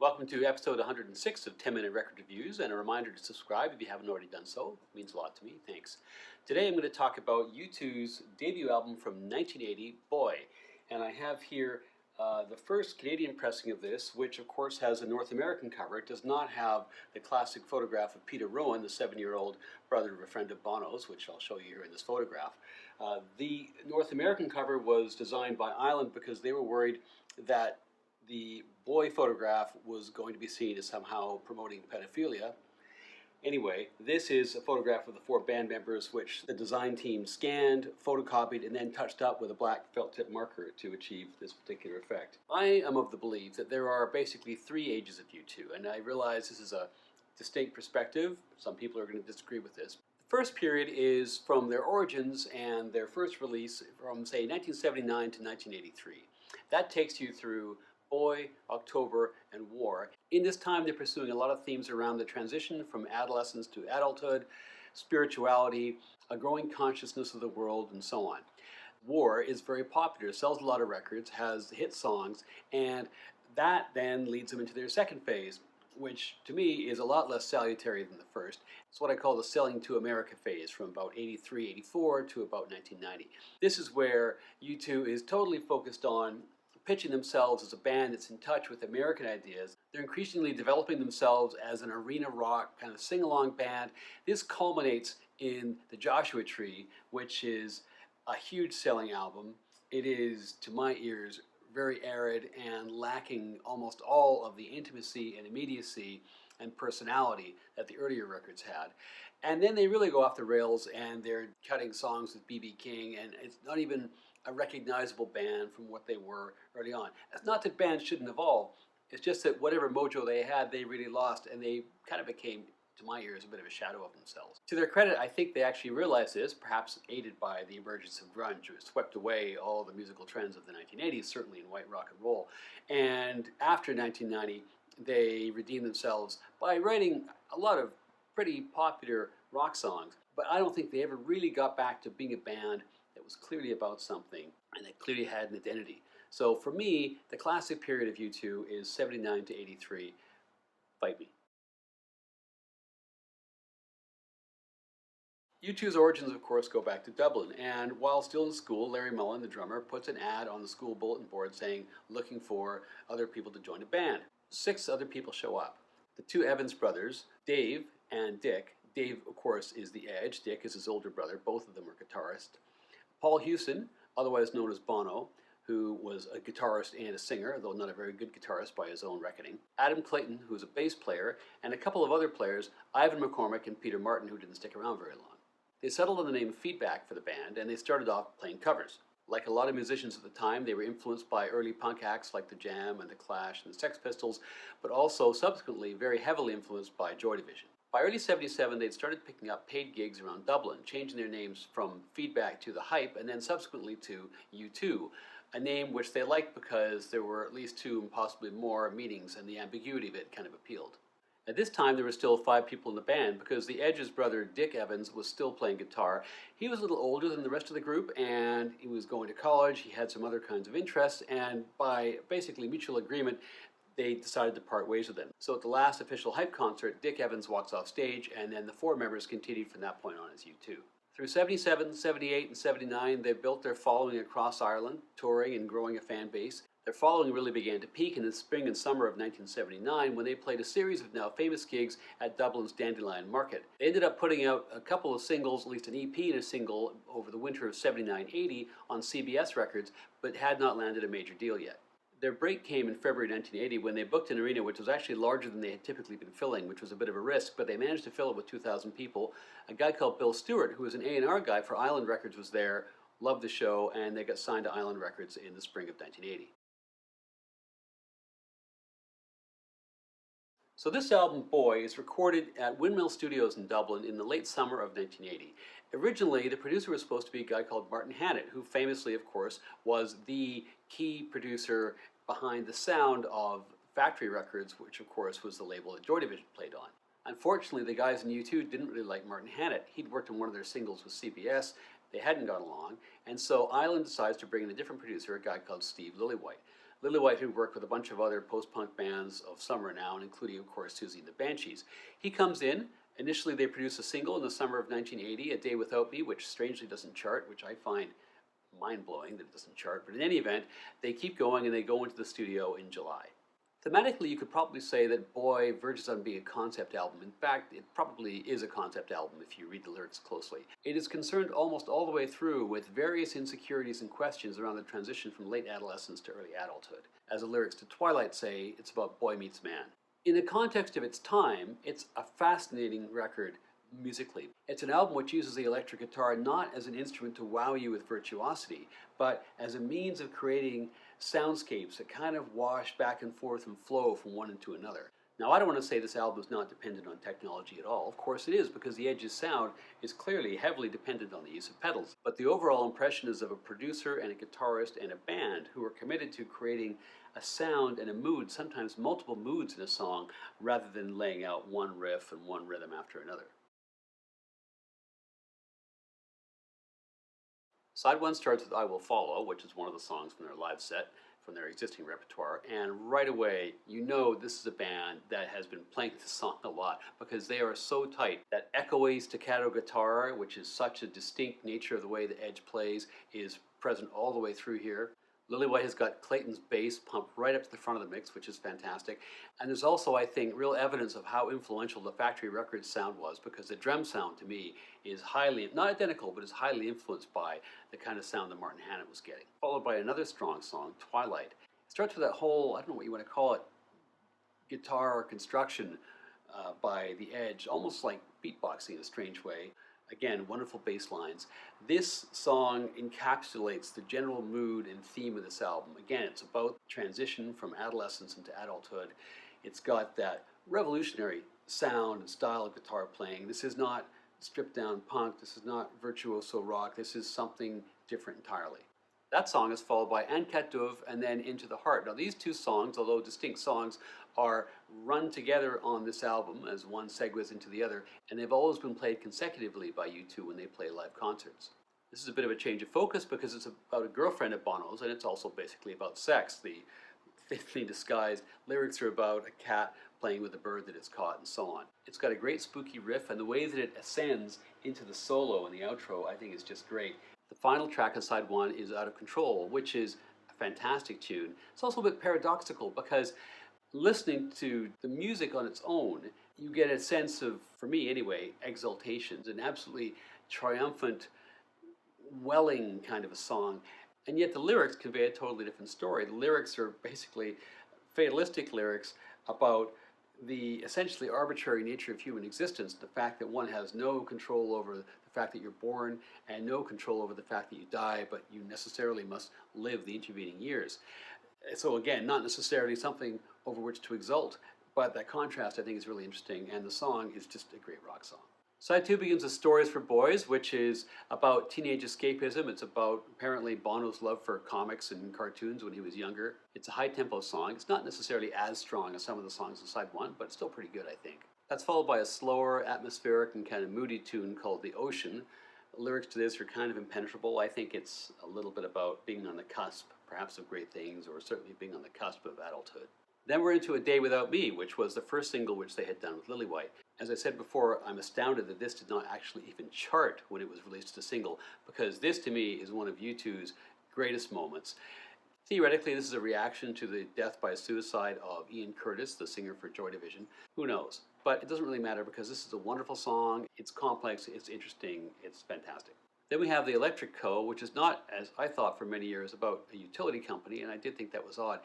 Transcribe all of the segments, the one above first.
Welcome to episode 106 of 10 Minute Record Reviews, and a reminder to subscribe if you haven't already done so. It means a lot to me. Thanks. Today I'm going to talk about U2's debut album from 1980, Boy. And I have here the first Canadian pressing of this, which of course has a North American cover. It does not have the classic photograph of Peter Rowan, the 7-year-old brother of a friend of Bono's, which I'll show you here in this photograph. The North American cover was designed by Island because they were worried that the Boy photograph was going to be seen as somehow promoting pedophilia. Anyway, this is a photograph of the 4 band members, which the design team scanned, photocopied, and then touched up with a black felt tip marker to achieve this particular effect. I am of the belief that there are basically 3 ages of U2, and I realize this is a distinct perspective. Some people are going to disagree with this. The first period is from their origins and their first release from, say, 1979 to 1983. That takes you through Boy, October, and War. In this time, they're pursuing a lot of themes around the transition from adolescence to adulthood, spirituality, a growing consciousness of the world, and so on. War is very popular, sells a lot of records, has hit songs, and that then leads them into their second phase, which to me is a lot less salutary than the first. It's what I call the selling to America phase from about 83, 84 to about 1990. This is where U2 is totally focused on pitching themselves as a band that's in touch with American ideas. They're increasingly developing themselves as an arena rock kind of sing-along band. This culminates in The Joshua Tree, which is a huge selling album. It is, to my ears, very arid and lacking almost all of the intimacy and immediacy and personality that the earlier records had. And then they really go off the rails and they're cutting songs with B.B. King, and it's not even a recognizable band from what they were early on. It's not that bands shouldn't evolve, it's just that whatever mojo they had, they really lost, and they kind of became, to my ears, a bit of a shadow of themselves. To their credit, I think they actually realized this, perhaps aided by the emergence of grunge, which swept away all the musical trends of the 1980s, certainly in white rock and roll. And after 1990, they redeemed themselves by writing a lot of pretty popular rock songs, but I don't think they ever really got back to being a band that was clearly about something and that clearly had an identity. So for me, the classic period of U2 is 79 to 83. Fight me. U2's origins, of course, go back to Dublin, and while still in school, Larry Mullen, the drummer, puts an ad on the school bulletin board saying, looking for other people to join a band. 6 other people show up. The 2 Evans brothers, Dave and Dick. Dave, of course, is the Edge. Dick is his older brother. Both of them are guitarists. Paul Hewson, otherwise known as Bono, who was a guitarist and a singer, though not a very good guitarist by his own reckoning. Adam Clayton, who was a bass player, and a couple of other players, Ivan McCormick and Peter Martin, who didn't stick around very long. They settled on the name Feedback for the band, and they started off playing covers. Like a lot of musicians at the time, they were influenced by early punk acts like The Jam and The Clash and the Sex Pistols, but also subsequently very heavily influenced by Joy Division. By early 77, they'd started picking up paid gigs around Dublin, changing their names from Feedback to The Hype, and then subsequently to U2, a name which they liked because there were at least 2 and possibly more meanings, and the ambiguity of it kind of appealed. At this time, there were still 5 people in the band because the Edge's brother, Dick Evans, was still playing guitar. He was a little older than the rest of the group, and he was going to college. He had some other kinds of interests, and by basically mutual agreement, they decided to part ways with him. So at the last official Hype concert, Dick Evans walks off stage, and then the 4 members continued from that point on as U2. Through 77, 78, and 79, they built their following across Ireland, touring and growing a fan base. Their following really began to peak in the spring and summer of 1979 when they played a series of now famous gigs at Dublin's Dandelion Market. They ended up putting out a couple of singles, at least an EP and a single, over the winter of 79-80 on CBS Records, but had not landed a major deal yet. Their break came in February 1980 when they booked an arena which was actually larger than they had typically been filling, which was a bit of a risk, but they managed to fill it with 2,000 people. A guy called Bill Stewart, who was an A&R guy for Island Records, was there, loved the show, and they got signed to Island Records in the spring of 1980. So this album, Boy, is recorded at Windmill Studios in Dublin in the late summer of 1980. Originally, the producer was supposed to be a guy called Martin Hannett, who famously, of course, was the key producer behind the sound of Factory Records, which of course was the label that Joy Division played on. Unfortunately, the guys in U2 didn't really like Martin Hannett. He'd worked on one of their singles with CBS. They hadn't got along, and so Island decides to bring in a different producer, a guy called Steve Lillywhite. Lillywhite, who worked with a bunch of other post-punk bands of some renown, including, of course, Susie and the Banshees. He comes in. Initially, they produce a single in the summer of 1980, A Day Without Me, which strangely doesn't chart, which I find mind-blowing that it doesn't chart. But in any event, they keep going and they go into the studio in July. Thematically, you could probably say that Boy verges on being a concept album. In fact, it probably is a concept album if you read the lyrics closely. It is concerned almost all the way through with various insecurities and questions around the transition from late adolescence to early adulthood. As the lyrics to Twilight say, it's about boy meets man. In the context of its time, it's a fascinating record musically. It's an album which uses the electric guitar not as an instrument to wow you with virtuosity, but as a means of creating soundscapes that kind of wash back and forth and flow from one into another. Now, I don't want to say this album is not dependent on technology at all. Of course it is, because the Edge's sound is clearly heavily dependent on the use of pedals. But the overall impression is of a producer and a guitarist and a band who are committed to creating a sound and a mood, sometimes multiple moods in a song, rather than laying out one riff and one rhythm after another. Side one starts with I Will Follow, which is one of the songs from their live set, from their existing repertoire, and right away you know this is a band that has been playing this song a lot because they are so tight. That echoey staccato guitar, which is such a distinct nature of the way the Edge plays, is present all the way through here. Lillywhite has got Clayton's bass pumped right up to the front of the mix, which is fantastic. And there's also, I think, real evidence of how influential the Factory Records sound was, because the drum sound, to me, is highly, not identical, but is highly influenced by the kind of sound that Martin Hannett was getting. Followed by another strong song, Twilight. It starts with that whole, I don't know what you want to call it, guitar construction by the Edge, almost like beatboxing in a strange way. Again, wonderful bass lines. This song encapsulates the general mood and theme of this album. Again, it's about transition from adolescence into adulthood. It's got that revolutionary sound and style of guitar playing. This is not stripped down punk. This is not virtuoso rock. This is something different entirely. That song is followed by An Cat Dubh and then Into the Heart. Now these two songs, although distinct songs, are run together on this album as one segues into the other, and they've always been played consecutively by U2 when they play live concerts. This is a bit of a change of focus because it's about a girlfriend of Bono's, and it's also basically about sex. The thinly disguised lyrics are about a cat playing with a bird that it's caught and so on. It's got a great spooky riff, and the way that it ascends into the solo and the outro I think is just great. The final track on side one is Out of Control, which is a fantastic tune. It's also a bit paradoxical because listening to the music on its own, you get a sense of, for me anyway, exaltation, an absolutely triumphant, welling kind of a song. And yet the lyrics convey a totally different story. The lyrics are basically fatalistic lyrics about the essentially arbitrary nature of human existence, the fact that one has no control over the fact that you're born and no control over the fact that you die, but you necessarily must live the intervening years. So again, not necessarily something over which to exult, but that contrast I think is really interesting, and the song is just a great rock song. Side two begins with Stories for Boys, which is about teenage escapism. It's about apparently Bono's love for comics and cartoons when he was younger. It's a high-tempo song. It's not necessarily as strong as some of the songs on side one, but it's still pretty good, I think. That's followed by a slower, atmospheric, and kind of moody tune called The Ocean. The lyrics to this are kind of impenetrable. I think it's a little bit about being on the cusp, perhaps of great things, or certainly being on the cusp of adulthood. Then we're into A Day Without Me, which was the first single which they had done with Lillywhite. As I said before, I'm astounded that this did not actually even chart when it was released as a single, because this to me is one of U2's greatest moments. Theoretically, this is a reaction to the death by suicide of Ian Curtis, the singer for Joy Division. Who knows? But it doesn't really matter because this is a wonderful song. It's complex, it's interesting, it's fantastic. Then we have The Electric Co., which is not, as I thought for many years, about a utility company, and I did think that was odd.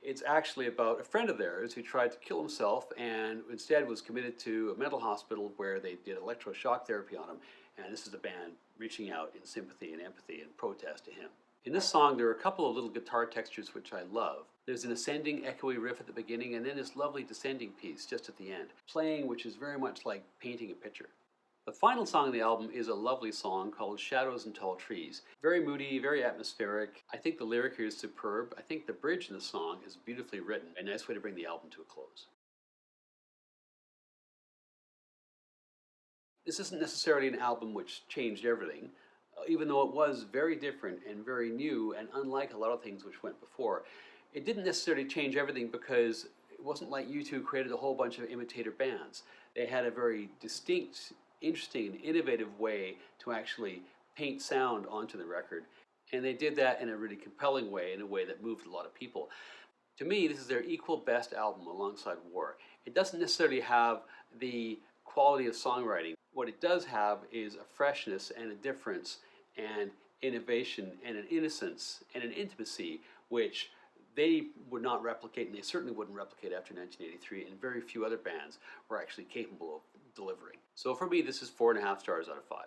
It's actually about a friend of theirs who tried to kill himself and instead was committed to a mental hospital where they did electroshock therapy on him. And this is the band reaching out in sympathy and empathy and protest to him. In this song, there are a couple of little guitar textures which I love. There's an ascending, echoey riff at the beginning, and then this lovely descending piece just at the end, playing which is very much like painting a picture. The final song on the album is a lovely song called Shadows and Tall Trees. Very moody, very atmospheric. I think the lyric here is superb. I think the bridge in the song is beautifully written. A nice way to bring the album to a close. This isn't necessarily an album which changed everything, even though it was very different and very new and unlike a lot of things which went before. it didn't necessarily change everything because it wasn't like U2 created a whole bunch of imitator bands. They had a very distinct, interesting, and innovative way to actually paint sound onto the record. And they did that in a really compelling way, in a way that moved a lot of people. To me, this is their equal best album alongside War. It doesn't necessarily have the quality of songwriting. What it does have is a freshness and a difference and innovation and an innocence and an intimacy which they would not replicate, and they certainly wouldn't replicate after 1983, and very few other bands were actually capable of delivering. So for me, this is 4.5 stars out of 5.